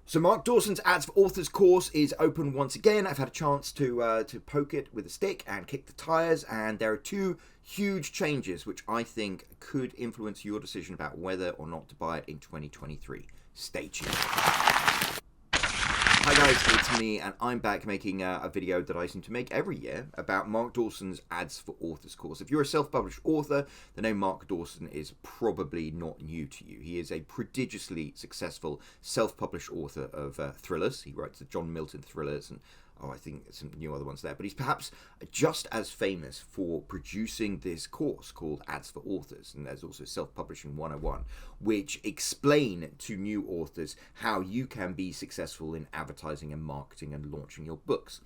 So Mark Dawson's Ads for Authors course is open once again. I've had a chance to poke it with a stick and kick the tires, and there are two huge changes which I think could influence your decision about whether or not to buy it in 2023. Stay tuned. Hi guys, it's me, and I'm back making a video that I seem to make every year about Mark Dawson's Ads for Authors course. If you're a self-published author, the name Mark Dawson is probably not new to you. He is a prodigiously successful self-published author of thrillers. He writes the John Milton thrillers and I think some new other ones there. But he's perhaps just as famous for producing this course called Ads for Authors. And there's also Self-Publishing 101, which explain to new authors how you can be successful in advertising and marketing and launching your books.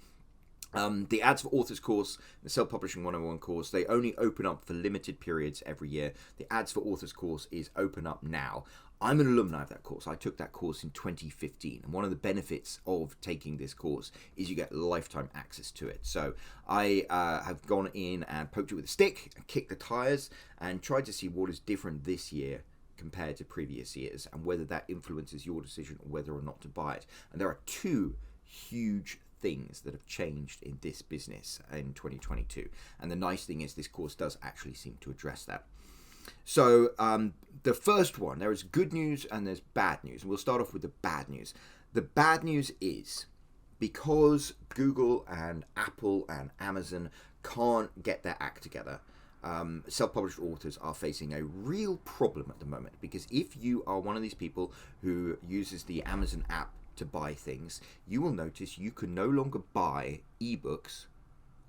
The Ads for Authors course, the Self-Publishing 101 course, they only open up for limited periods every year. The Ads for Authors course is open up now. I'm an alumni of that course. I took that course in 2015, and one of the benefits of taking this course is you get lifetime access to it. So I have gone in and poked it with a stick, kicked the tires, and tried to see what is different this year compared to previous years, and whether that influences your decision on whether or not to buy it. And there are two huge things that have changed in this business in 2022. And the nice thing is this course does actually seem to address that. So the first one, there is good news and there's bad news. And we'll start off with the bad news. The bad news is because Google and Apple and Amazon can't get their act together, self-published authors are facing a real problem at the moment. Because if you are one of these people who uses the Amazon app to buy things, you will notice you can no longer buy ebooks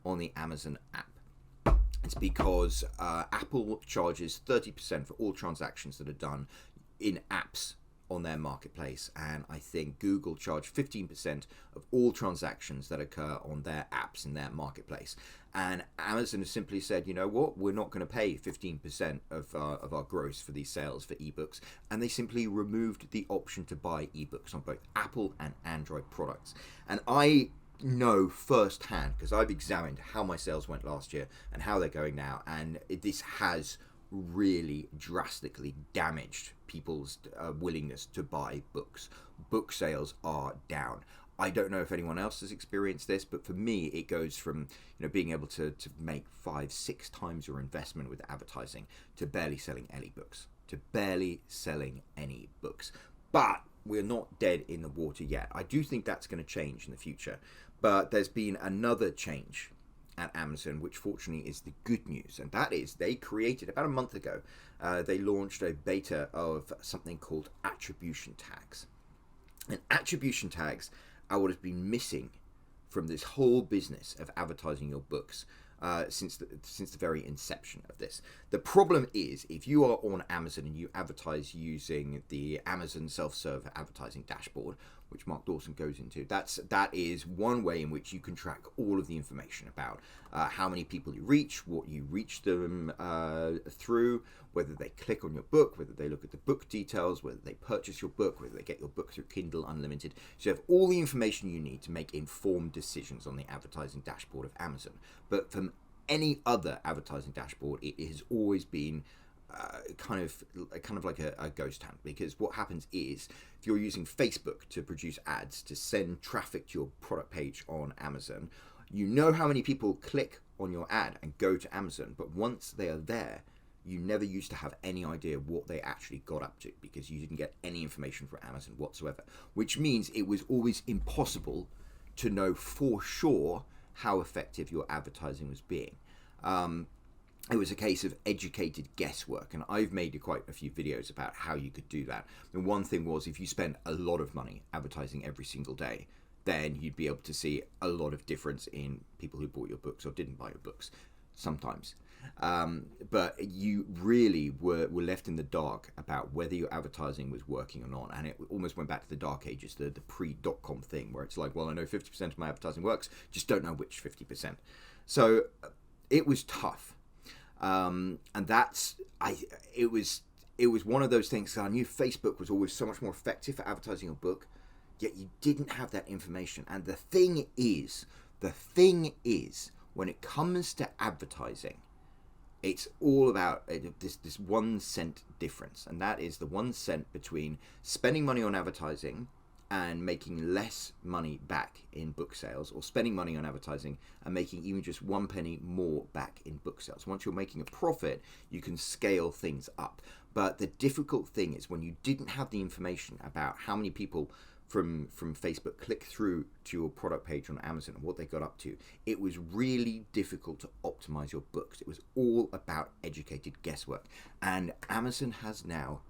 on the Amazon app. It's because Apple charges 30% for all transactions that are done in apps on their marketplace, and I think Google charge 15% of all transactions that occur on their apps in their marketplace. And Amazon has simply said, you know what, we're not going to pay 15% of our gross for these sales for ebooks, and they simply removed the option to buy ebooks on both Apple and Android products. And I know firsthand, because I've examined how my sales went last year and how they're going now, and this has really drastically damaged people's willingness to buy books. Book sales are down. I don't know if anyone else has experienced this, but for me it goes from being able to make 5-6 times your investment with advertising to barely selling any books, but we're not dead in the water yet. I do think that's going to change in the future. But there's been another change at Amazon, which fortunately is the good news. And that is they created, about a month ago, they launched a beta of something called attribution tags. And attribution tags are what has been missing from this whole business of advertising your books since the very inception of this. The problem is, if you are on Amazon and you advertise using the Amazon self-serve advertising dashboard, which Mark Dawson goes into, that is one way in which you can track all of the information about how many people you reach, what you reach them through, whether they click on your book, whether they look at the book details, whether they purchase your book, whether they get your book through Kindle Unlimited. So you have all the information you need to make informed decisions on the advertising dashboard of Amazon. But from any other advertising dashboard, it has always been kind of like a ghost hunt, because what happens is if you're using Facebook to produce ads to send traffic to your product page on Amazon, you know how many people click on your ad and go to Amazon, but once they are there, you never used to have any idea what they actually got up to, because you didn't get any information from Amazon whatsoever, which means it was always impossible to know for sure how effective your advertising was being. It was a case of educated guesswork, and I've made quite a few videos about how you could do that. And one thing was, if you spend a lot of money advertising every single day, then you'd be able to see a lot of difference in people who bought your books or didn't buy your books sometimes. But you really were left in the dark about whether your advertising was working or not. And it almost went back to the dark ages, the pre-dot-com thing, where it's like, well, I know 50% of my advertising works, just don't know which 50%. So it was tough. And it was one of those things. I knew Facebook was always so much more effective for advertising your book, yet you didn't have that information. And the thing is, when it comes to advertising, it's all about this 1 cent difference, and that is the 1 cent between spending money on advertising and making less money back in book sales, or spending money on advertising and making even just 1 penny more back in book sales. Once you're making a profit, you can scale things up. But the difficult thing is when you didn't have the information about how many people from Facebook click through to your product page on Amazon and what they got up to, it was really difficult to optimize your books. It was all about educated guesswork. And Amazon has now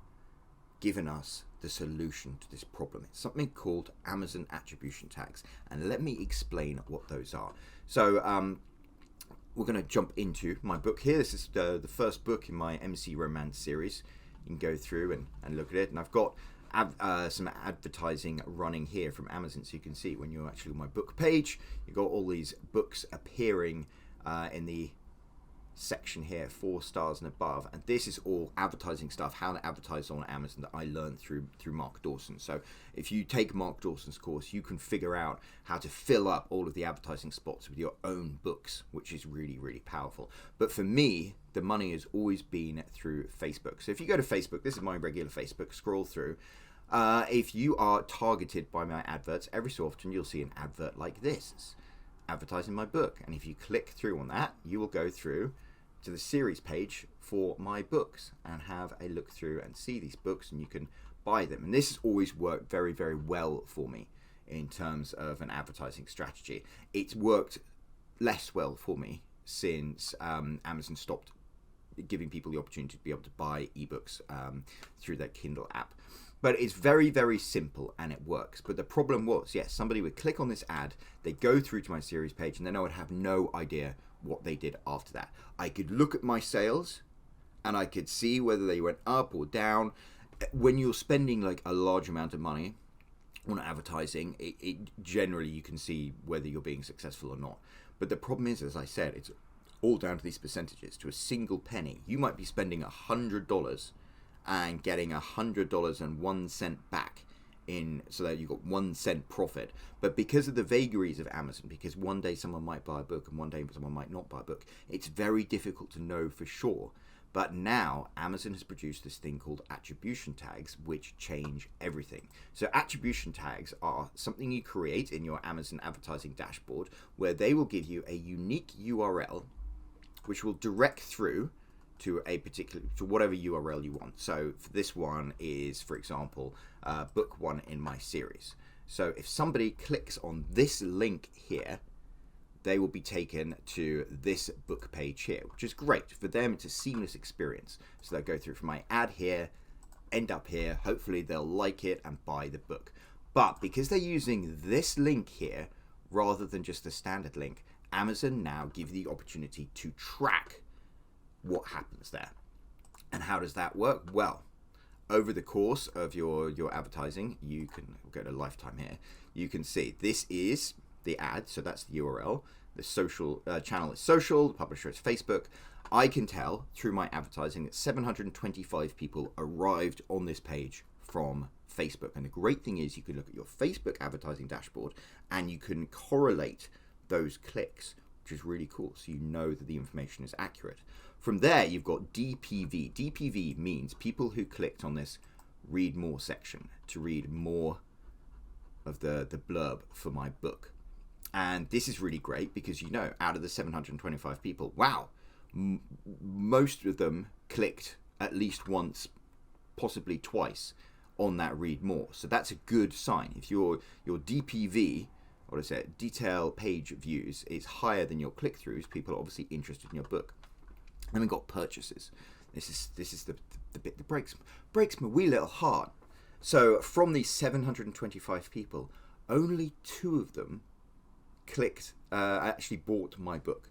given us the solution to this problem. It's something called Amazon attribution tags. And let me explain what those are. So we're going to jump into my book here. This is the first book in my MC Romance series. You can go through and look at it. And I've got some advertising running here from Amazon, so you can see when you're actually on my book page, you've got all these books appearing in the section here, 4 stars and above, and this is all advertising stuff, how to advertise on Amazon, that I learned through Mark Dawson. So if you take Mark Dawson's course, you can figure out how to fill up all of the advertising spots with your own books, which is really, really powerful. But for me, the money has always been through Facebook. So if you go to Facebook, this is my regular Facebook, scroll through. If you are targeted by my adverts, every so often you'll see an advert like this. It's advertising my book. And if you click through on that, you will go through to the series page for my books and have a look through and see these books, and you can buy them. And this has always worked very, very well for me in terms of an advertising strategy. It's worked less well for me since Amazon stopped giving people the opportunity to be able to buy ebooks through their Kindle app. But it's very, very simple and it works. But the problem was, yes, somebody would click on this ad, they'd go through to my series page, and then I would have no idea what they did after that. I could look at my sales and I could see whether they went up or down. When you're spending like a large amount of money on advertising, it generally you can see whether you're being successful or not. But the problem is, as I said, it's all down to these percentages, to a single penny. You might be spending $100 and getting $100.01 back in, so that you got 1 cent profit. But because of the vagaries of Amazon, because one day someone might buy a book and one day someone might not buy a book, it's very difficult to know for sure. But now Amazon has produced this thing called attribution tags, which change everything. So attribution tags are something you create in your Amazon advertising dashboard, where they will give you a unique URL which will direct through to whatever URL you want. So for this one is, for example, book 1 in my series. So if somebody clicks on this link here, they will be taken to this book page here, which is great. For them, it's a seamless experience. So they'll go through from my ad here, end up here. Hopefully they'll like it and buy the book. But because they're using this link here, rather than just the standard link, Amazon now give you the opportunity to track what happens there. And how does that work? Well, over the course of your advertising, you can go to lifetime here. You can see this is the ad, so that's the URL. The social channel is social, the publisher is Facebook. I can tell through my advertising that 725 people arrived on this page from Facebook. And the great thing is you can look at your Facebook advertising dashboard and you can correlate those clicks, which is really cool. So you know that the information is accurate. From there, you've got DPV. DPV means people who clicked on this read more section to read more of the blurb for my book. And this is really great because, you know, out of the 725 people, wow, most of them clicked at least once, possibly twice on that read more. So that's a good sign. If your DPV, what is it, detail page views, is higher than your click-throughs, people are obviously interested in your book. Then we've got purchases. This is the bit that breaks my wee little heart. So from these 725 people, only 2 of them actually bought my book.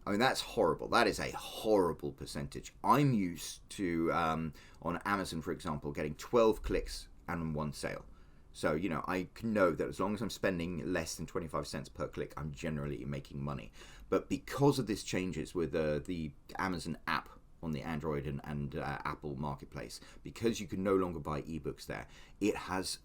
I mean, that's horrible. That is a horrible percentage. I'm used to, on Amazon, for example, getting 12 clicks and 1 sale. So, you know, I can know that as long as I'm spending less than 25 cents per click, I'm generally making money. But because of these changes with the Amazon app on the Android and Apple marketplace, because you can no longer buy ebooks there, it has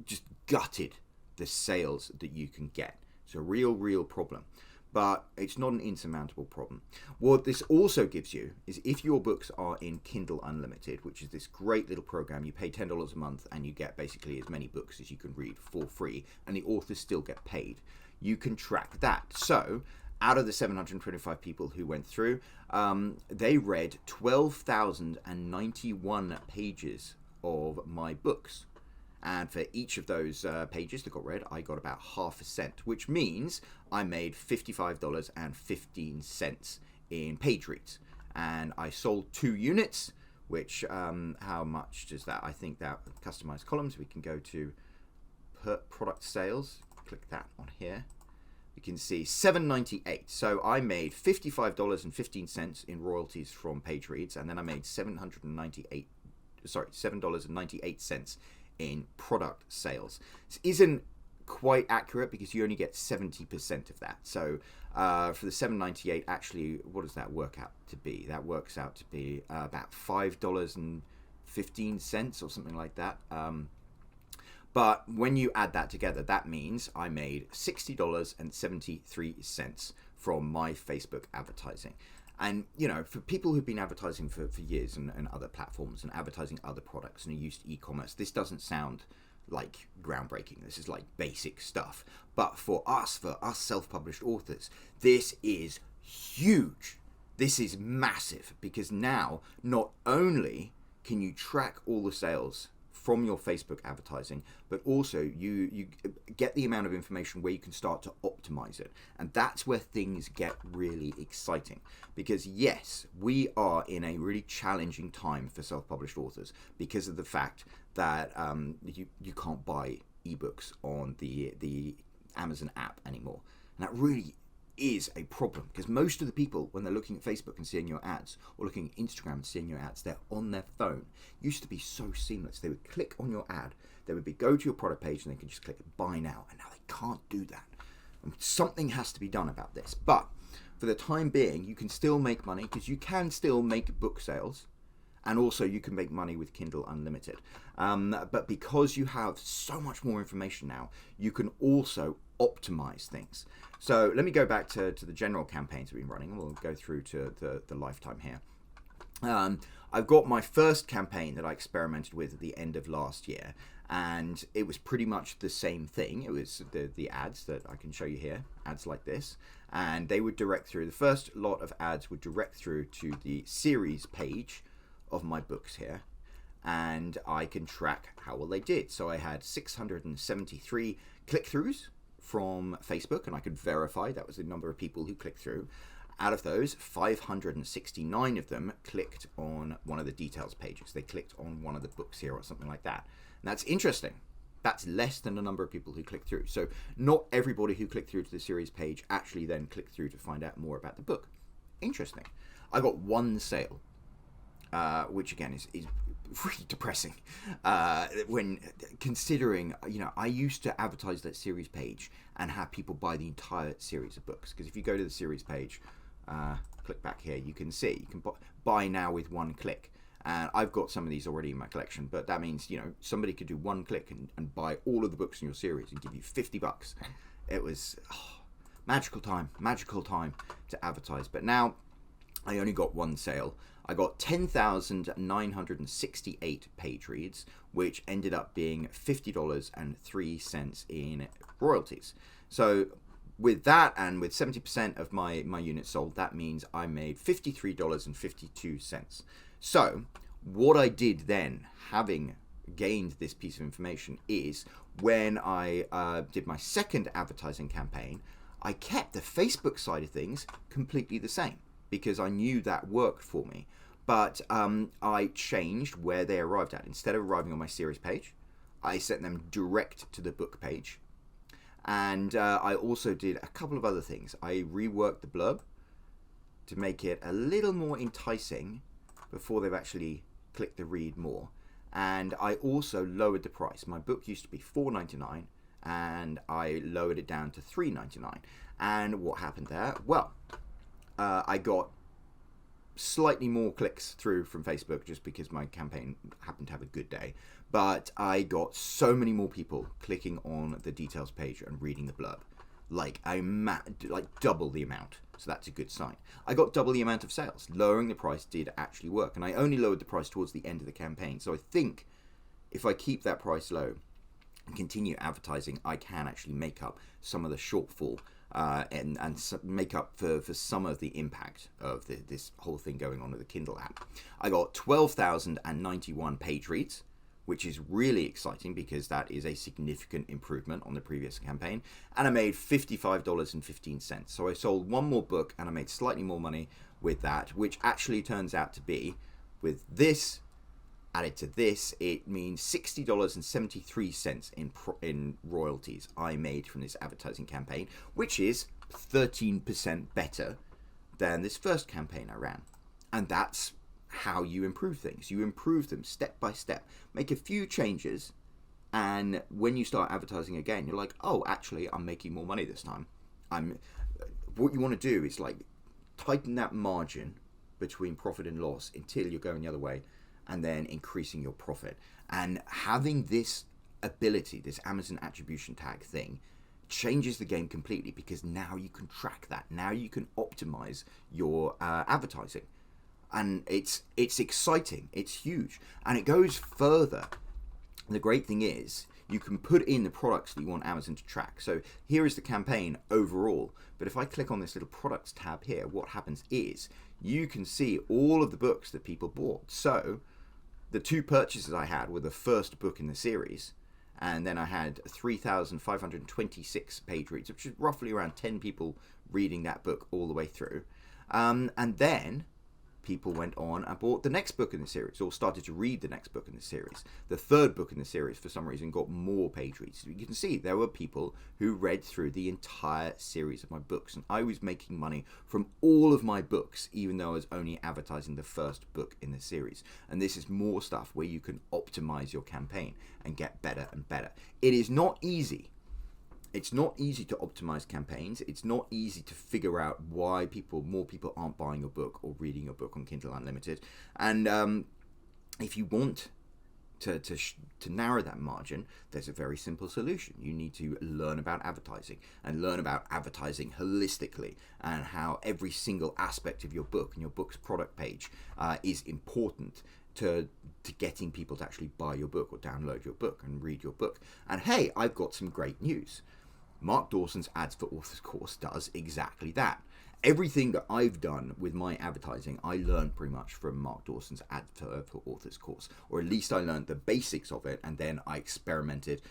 just gutted the sales that you can get. It's a real problem. but it's not an insurmountable problem. What this also gives you is if your books are in Kindle Unlimited, which is this great little program, you pay $10 a month and you get basically as many books as you can read for free, and the authors still get paid. You can track that. So out of the 725 people who went through, they read 12,091 pages of my books. And for each of those pages that got read, I got about half a cent, which means I made $55.15 in page reads. And I sold 2 units, which, how much does that? I think that customized columns, we can go to product sales, click that on here. You can see $7.98. So I made $55.15 in royalties from page reads, and then I made $7.98 in product sales. This isn't quite accurate because you only get 70% of that. So for the $7.98, actually, what does that work out to be? That works out to be about $5.15 or something like that. But when you add that together, that means I made $60.73 from my Facebook advertising. And, you know, for people who've been advertising for years and other platforms and advertising other products and are used to e-commerce, this doesn't sound like groundbreaking. This is like basic stuff. But for us self-published authors, this is huge. This is massive, because now not only can you track all the sales from your Facebook advertising, but also you get the amount of information where you can start to optimize it. And that's where things get really exciting, because yes, we are in a really challenging time for self-published authors because of the fact that you can't buy ebooks on the Amazon app anymore. And that really is a problem, because most of the people, when they're looking at Facebook and seeing your ads, or looking at Instagram and seeing your ads, they're on their phone. It used to be so seamless. They would click on your ad, they would go to your product page, and they could just click buy now, and now they can't do that. And something has to be done about this. But for the time being, you can still make money, because you can still make book sales, and also you can make money with Kindle Unlimited. But because you have so much more information now, you can also optimize things. So let me go back to the general campaigns we've been running, and we'll go through to the lifetime here. I've got my first campaign that I experimented with at the end of last year, and it was pretty much the same thing. It was the ads that I can show you here, ads like this, and they would direct through. The first lot of ads would direct through to the series page of my books here, and I can track how well they did. So I had 673 click-throughs from Facebook, and I could verify that was the number of people who clicked through. Out of those, 569 of them clicked on one of the details pages. They clicked on one of the books here or something like that. And that's interesting. That's less than the number of people who clicked through. So not everybody who clicked through to the series page actually then clicked through to find out more about the book. Interesting. I got one sale, which again is really depressing when considering, you know, I used to advertise that series page and have people buy the entire series of books. Because if you go to the series page, click back here, you can see you can buy now with one click. And I've got some of these already in my collection, but that means, you know, somebody could do one click and buy all of the books in your series and give you $50. It was magical time to advertise. But now I only got one sale. I got 10,968 page reads, which ended up being $50.03 in royalties. So with that, and with 70% of my units sold, that means I made $53.52. So what I did then, having gained this piece of information, is when I did my second advertising campaign, I kept the Facebook side of things completely the same, because I knew that worked for me. But I changed where they arrived at. Instead of arriving on my series page, I sent them direct to the book page. And I also did a couple of other things. I reworked the blurb to make it a little more enticing before they've actually clicked the read more. And I also lowered the price. My book used to be $4.99, and I lowered it down to $3.99. And what happened there? Well, I got slightly more clicks through from Facebook just because my campaign happened to have a good day, but I got so many more people clicking on the details page and reading the blurb. like like double the amount. So that's a good sign. I got double the amount of sales. Lowering the price did actually work, and I only lowered the price towards the end of the campaign. So I think if I keep that price low and continue advertising, I can actually make up some of the shortfall and make up for some of the impact of this whole thing going on with the Kindle app. I got 12,091 page reads, which is really exciting because that is a significant improvement on the previous campaign. And I made $55.15. So I sold one more book and I made slightly more money with that, which actually turns out to be, with this added to this, it means $60.73 in royalties I made from this advertising campaign, which is 13% better than this first campaign I ran. And that's how you improve things. You improve them step by step, make a few changes, and when you start advertising again, you're like, oh, actually, I'm making more money this time. What you want to do is like tighten that margin between profit and loss until you're going the other way, and then increasing your profit. And having this ability, this Amazon attribution tag thing, changes the game completely, because now you can track that. Now you can optimize your advertising. And it's exciting, it's huge, and it goes further. The great thing is you can put in the products that you want Amazon to track. So here is the campaign overall, but if I click on this little products tab here, what happens is you can see all of the books that people bought. So the two purchases I had were the first book in the series, and then I had 3,526 page reads, which is roughly around 10 people reading that book all the way through. And then people went on and bought the next book in the series, or started to read the next book in the series. The third book in the series, for some reason, got more page reads. You can see there were people who read through the entire series of my books, and I was making money from all of my books, even though I was only advertising the first book in the series. And this is more stuff where you can optimize your campaign and get better and better. It is not easy. It's not easy to optimize campaigns. It's not easy to figure out why more people aren't buying your book or reading your book on Kindle Unlimited. And if you want to narrow that margin, there's a very simple solution. You need to learn about advertising, and learn about advertising holistically, and how every single aspect of your book and your book's product page is important to getting people to actually buy your book or download your book and read your book. And hey, I've got some great news. Mark Dawson's Ads for Authors course does exactly that. Everything that I've done with my advertising, I learned pretty much from Mark Dawson's Ads for Authors course, or at least I learned the basics of it, and then I experimented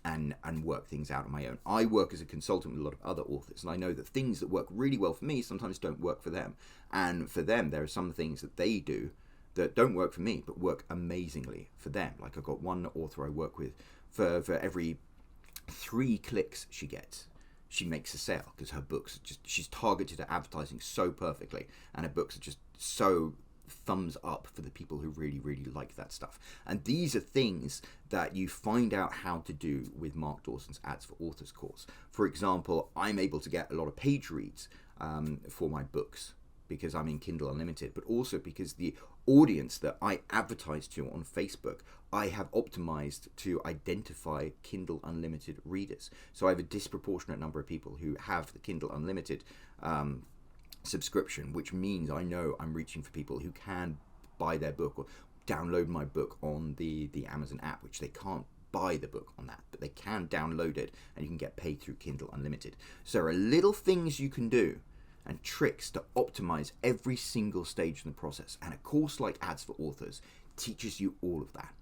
and worked things out on my own. I work as a consultant with a lot of other authors, and I know that things that work really well for me sometimes don't work for them. And for them, there are some things that they do that don't work for me, but work amazingly for them. Like I've got one author I work with, for every 3 clicks she gets, she makes a sale, because her books she's targeted at advertising so perfectly, and her books are just so thumbs up for the people who really, really like that stuff. And these are things that you find out how to do with Mark Dawson's Ads for Authors course. For example, I'm able to get a lot of page reads for my books because I'm in Kindle Unlimited, but also because the audience that I advertise to on Facebook, I have optimized to identify Kindle Unlimited readers. So I have a disproportionate number of people who have the Kindle Unlimited subscription, which means I know I'm reaching for people who can buy their book or download my book on the Amazon app, which they can't buy the book on that, but they can download it and you can get paid through Kindle Unlimited. So there are little things you can do and tricks to optimize every single stage in the process. And a course like Ads for Authors teaches you all of that.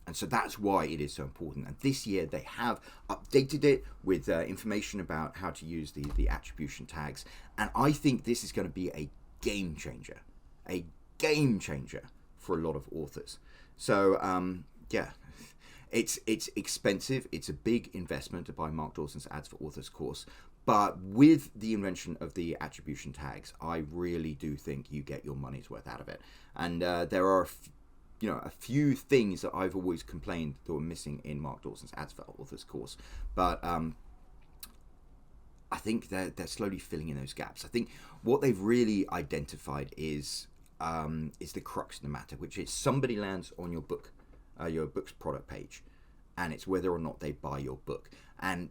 And so that's why it is so important. And this year they have updated it with information about how to use the attribution tags. And I think this is going to be a game changer for a lot of authors. So yeah, it's expensive. It's a big investment to buy Mark Dawson's Ads for Authors course. But with the invention of the attribution tags, I really do think you get your money's worth out of it. And there are a few things that I've always complained that were missing in Mark Dawson's Ads for Authors course, but I think they're slowly filling in those gaps. I think what they've really identified is the crux of the matter, which is somebody lands on your book's product page, and it's whether or not they buy your book. And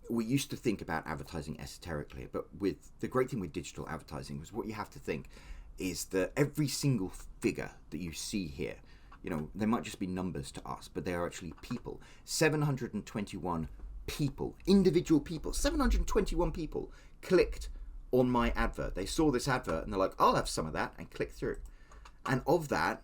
we used to think about advertising esoterically, but with the great thing with digital advertising was what you have to think is that every single figure that you see here, they might just be numbers to us, but they are actually people. 721 people, individual people, 721 people clicked on my advert. They saw this advert and they're like, I'll have some of that, and click through. And of that,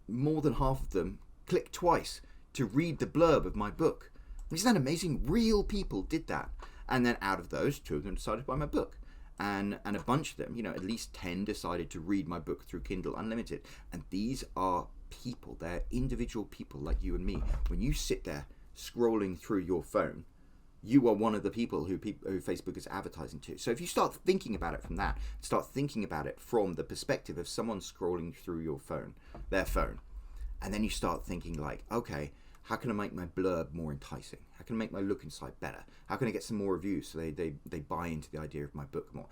more than half of them clicked twice to read the blurb of my book. Isn't that amazing? Real people did that. And then out of those, 2 of them decided to buy my book. And a bunch of them, at least 10 decided to read my book through Kindle Unlimited. And these are people. They're individual people like you and me. When you sit there scrolling through your phone, you are one of the people who Facebook is advertising to. So if you start thinking about it from that, start thinking about it from the perspective of someone scrolling through their phone, and then you start thinking like, okay, how can I make my blurb more enticing? How can I make my look inside better? How can I get some more reviews so they buy into the idea of my book more?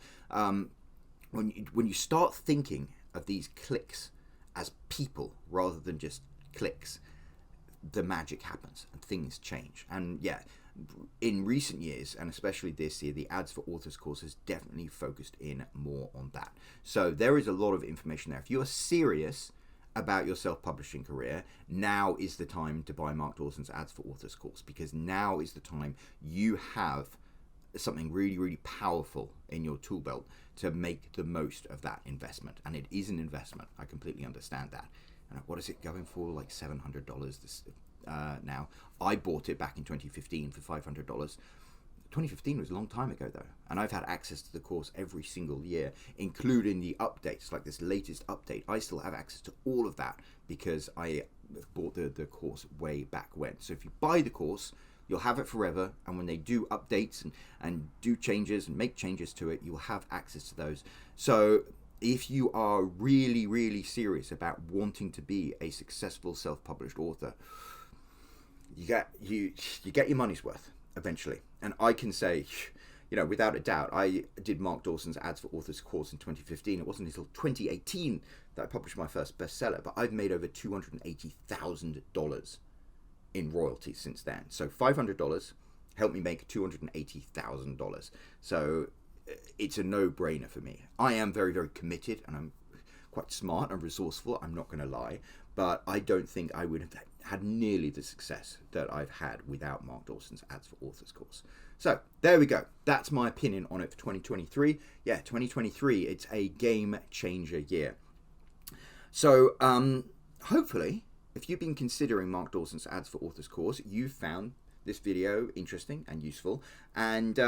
When you start thinking of these clicks as people rather than just clicks, the magic happens and things change. And yeah, in recent years, and especially this year, the Ads for Authors course has definitely focused in more on that. So there is a lot of information there. If you're serious about your self-publishing career, now is the time to buy Mark Dawson's Ads for Authors course, because now is the time you have something really, really powerful in your tool belt to make the most of that investment. And it is an investment. I completely understand that. And what is it going for? Like $700 this now. I bought it back in 2015 for $500. 2015 was a long time ago though, and I've had access to the course every single year, including the updates, like this latest update. I still have access to all of that because I bought the course way back when. So if you buy the course, you'll have it forever, and when they do updates and do changes and make changes to it, you'll have access to those. So if you are really, really serious about wanting to be a successful self-published author, you get your money's worth eventually. And I can say, without a doubt, I did Mark Dawson's Ads for Authors course in 2015. It wasn't until 2018 that I published my first bestseller, but I've made over $280,000 in royalties since then. So $500 helped me make $280,000. So it's a no-brainer for me. I am very, very committed, and I'm quite smart and resourceful, I'm not going to lie, but I don't think I would have had nearly the success that I've had without Mark Dawson's Ads for Authors course. So there we go. That's my opinion on it for 2023. Yeah, 2023, it's a game changer year. So hopefully, if you've been considering Mark Dawson's Ads for Authors course, you found this video interesting and useful. And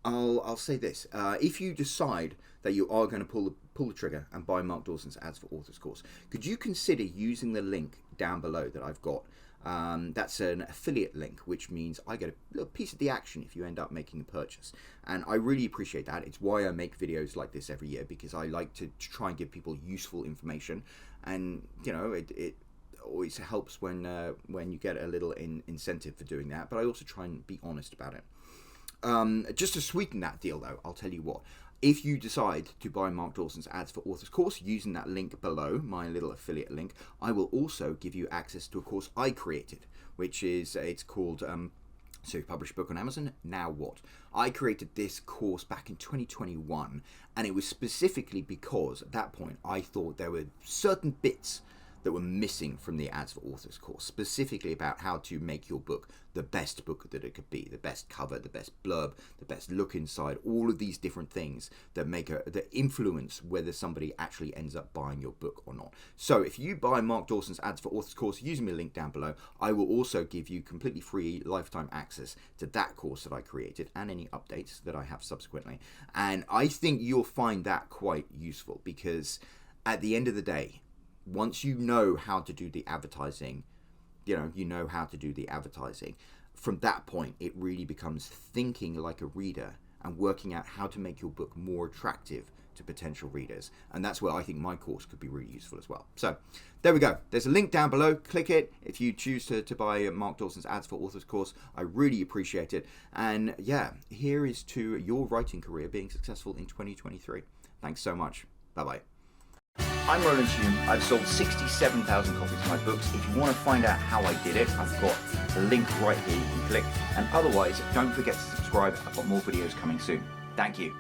I'll say this: if you decide that you are going to pull the trigger and buy Mark Dawson's Ads for Authors course, could you consider using the link down below that I've got? That's an affiliate link, which means I get a little piece of the action if you end up making a purchase. And I really appreciate that. It's why I make videos like this every year, because I like to try and give people useful information. And it always helps when you get a little incentive for doing that. But I also try and be honest about it. Just to sweeten that deal though, I'll tell you what. If you decide to buy Mark Dawson's Ads for Authors course using that link below, my little affiliate link, I will also give you access to a course I created, which is, it's called So You Publish a Book on Amazon, Now What? I created this course back in 2021, and it was specifically because at that point I thought there were certain bits that were missing from the Ads for Authors course, specifically about how to make your book the best book that it could be, the best cover, the best blurb, the best look inside, all of these different things that that influence whether somebody actually ends up buying your book or not. So if you buy Mark Dawson's Ads for Authors course using the link down below, I will also give you completely free lifetime access to that course that I created and any updates that I have subsequently. And I think you'll find that quite useful, because at the end of the day, once you know how to do the advertising, from that point, it really becomes thinking like a reader and working out how to make your book more attractive to potential readers. And that's where I think my course could be really useful as well. So there we go. There's a link down below. Click it if you choose to buy Mark Dawson's Ads for Authors course. I really appreciate it. And yeah, here is to your writing career being successful in 2023. Thanks so much. Bye-bye. I'm Roland Hume. I've sold 67,000 copies of my books. If you want to find out how I did it, I've got the link right here you can click. And otherwise, don't forget to subscribe. I've got more videos coming soon. Thank you.